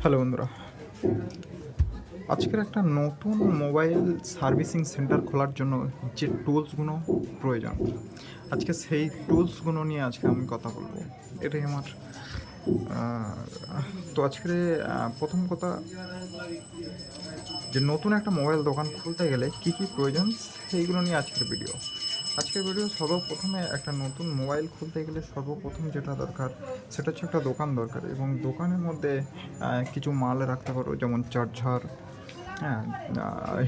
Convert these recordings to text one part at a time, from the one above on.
Hello বন্ধুরা, আজকের একটা নতুন মোবাইল সার্ভিসিং সেন্টার খোলার জন্য যে টুলসগুলো প্রয়োজন, আজকে সেই টুলসগুলো নিয়ে আজকে আমি কথা বলবো। এটাই আমার তো আজকে প্রথম কথা, যে নতুন একটা মোবাইল দোকান খুলতে গেলে কি কি প্রয়োজন সেইগুলো নিয়ে আজকের ভিডিও সর্বপ্রথমে একটা নতুন মোবাইল খুলতে গেলে সর্বপ্রথম যেটা দরকার সেটা হচ্ছে একটা দোকান দরকার, এবং দোকানের মধ্যে কিছু মাল রাখতে পারো, যেমন চার্জার, হ্যাঁ,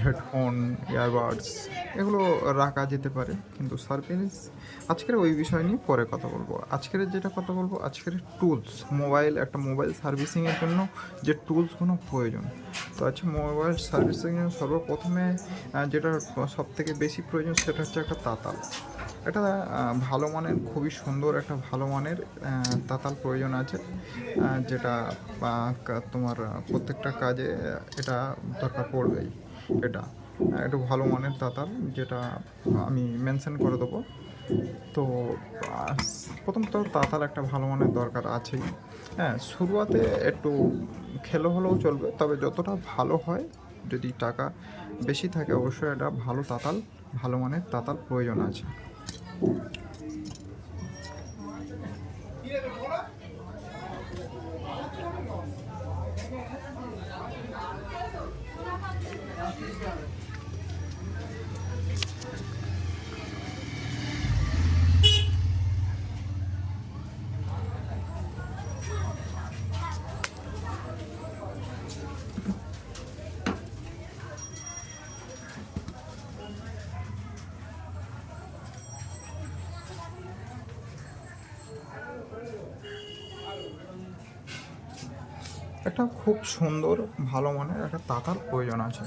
হেডফোন, ইয়ারবাডস, এগুলো রাখা যেতে পারে। কিন্তু সার্ভিস আজকের ওই বিষয় নিয়ে পরে কথা বলবো। আজকের টুলস, একটা মোবাইল সার্ভিসিংয়ের জন্য যে টুলসগুলো প্রয়োজন। তো আচ্ছা, মোবাইল সার্ভিসিংয়ে সর্বপ্রথমে যেটা সবথেকে বেশি প্রয়োজন সেটা হচ্ছে একটা তাতাল। এটা ভালো মানের, খুবই সুন্দর একটা ভালো মানের তাতাল প্রয়োজন আছে, যেটা তোমার প্রত্যেকটা কাজে এটা দরকার পড়বেই। এটা একটু ভালো মানের তাতাল, যেটা আমি মেনশন করে দেবো। তো আহ, প্রথমত তাতাল একটা ভালো মানের দরকার আছেই। হ্যাঁ, শুরুয়াতে একটু খেলো হলেও চলবে, তবে যতটা ভালো হয়, যদি টাকা বেশি থাকে, অবশ্যই এটা ভালো মানের তাতাল প্রয়োজন আছে। একটা খুব সুন্দর ভালো মানের একটা তাতার প্রয়োজন আছে।